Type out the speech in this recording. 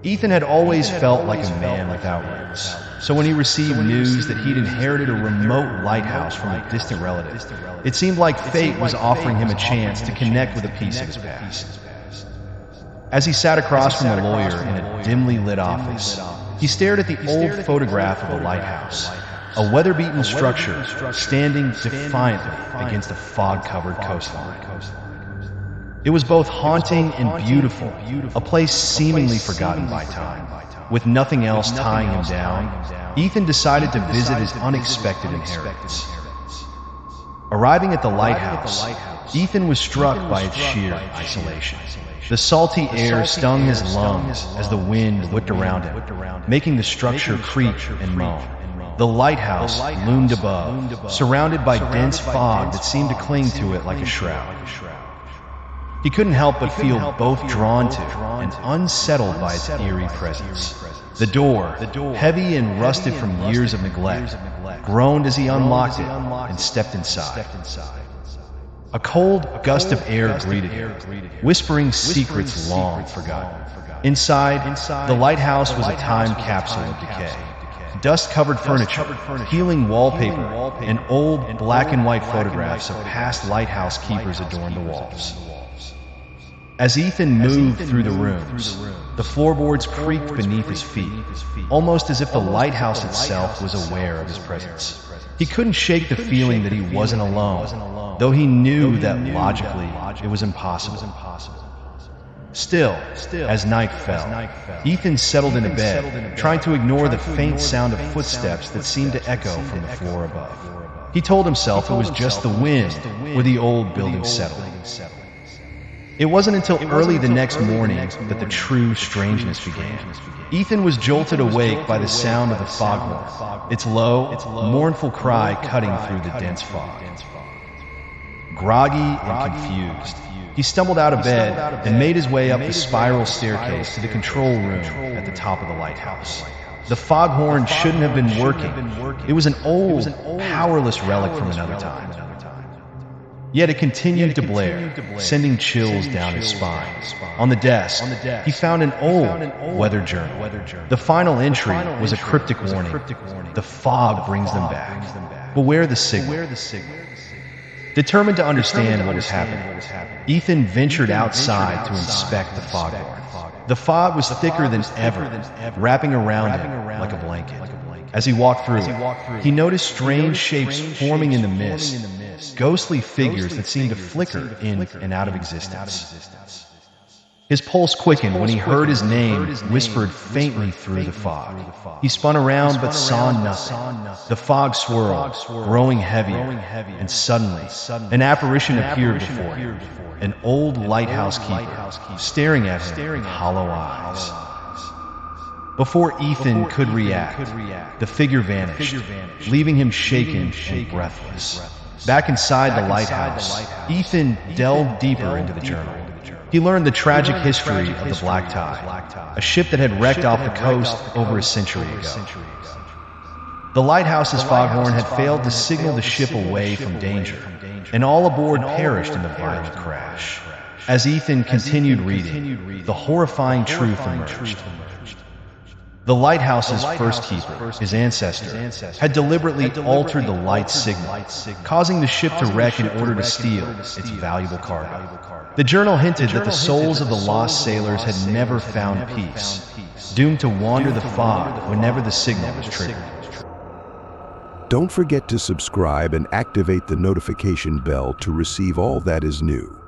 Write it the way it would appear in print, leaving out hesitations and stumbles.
Ethan had always felt like a man without roots, so when he received news that he'd inherited a remote lighthouse from a distant relative, it seemed like fate was offering him a chance to connect with a piece of his past. As he sat across from the lawyer in a dimly lit office, he stared at the old photograph of a lighthouse, a weather-beaten structure standing defiantly against a fog-covered coastline. It was both haunting and beautiful, a place seemingly forgotten by time. With nothing else tying him down, Ethan decided to visit his unexpected inheritance. Arriving at the lighthouse, Ethan was struck by its sheer isolation. The salty air stung his lungs as the wind whipped around him, making the structure creak and moan. The lighthouse loomed above, surrounded by dense fog that seemed to cling to it like a shroud. He couldn't help but feel both drawn to and unsettled by its eerie presence. The door, heavy and rusted from years of neglect, groaned as he unlocked it and stepped inside. A cold gust of air greeted him, whispering secrets long forgotten. Inside, the lighthouse was a time capsule of decay. Dust-covered furniture, peeling wallpaper, and old black and white photographs of past lighthouse keepers adorned the walls. As Ethan moved through the rooms, the floorboards creaked beneath his feet, almost as if the lighthouse itself was aware of his presence. He couldn't shake the feeling that he wasn't alone, though he knew that logically it was impossible. Still, as night fell, Ethan settled into bed, trying to ignore the faint sound of footsteps that seemed to echo from the floor above. He told himself it was just the wind or the old building settling. It wasn't until early the next morning that the true strangeness began. Ethan was jolted awake by the sound of the foghorn, its low, mournful cry cutting through the dense fog. Groggy and confused, he stumbled out of bed and made his way up the spiral staircase to the control room at the top of the lighthouse. The foghorn shouldn't have been working. It was an old, powerless relic from another time. Yet it continued to blare, sending chills down his spine. On the desk, he found an old weather journal. The final entry was a cryptic warning. The fog brings them back. Beware the signal. Determined to understand what was happening, Ethan ventured outside to inspect the foghorn. The fog was thicker than ever, wrapping around him like a blanket. As he walked through it, he noticed strange shapes forming in the mist, ghostly figures that seemed to flicker in and out of existence. His pulse quickened when he heard his name whispered faintly through the fog. He spun around but saw nothing. The fog swirled, growing heavier, and suddenly, an apparition appeared before him, an old lighthouse keeper, staring at him with hollow eyes. Before Ethan could react, the figure vanished, leaving him shaken and breathless. Back inside the lighthouse, Ethan delved deeper into the journal. He learned the tragic history of the Black Tide, a ship that had wrecked off the coast over a century ago. The lighthouse's foghorn had failed to signal the ship away from danger, and all aboard perished in the violent crash. As Ethan continued reading, the horrifying truth emerged. The lighthouse's first keeper, his ancestor, had deliberately altered the light signal, causing the ship to wreck in order to steal its valuable cargo. The journal hinted that the souls of the lost sailors had never found peace, doomed to wander the fog whenever the signal was triggered. Don't forget to subscribe and activate the notification bell to receive all that is new.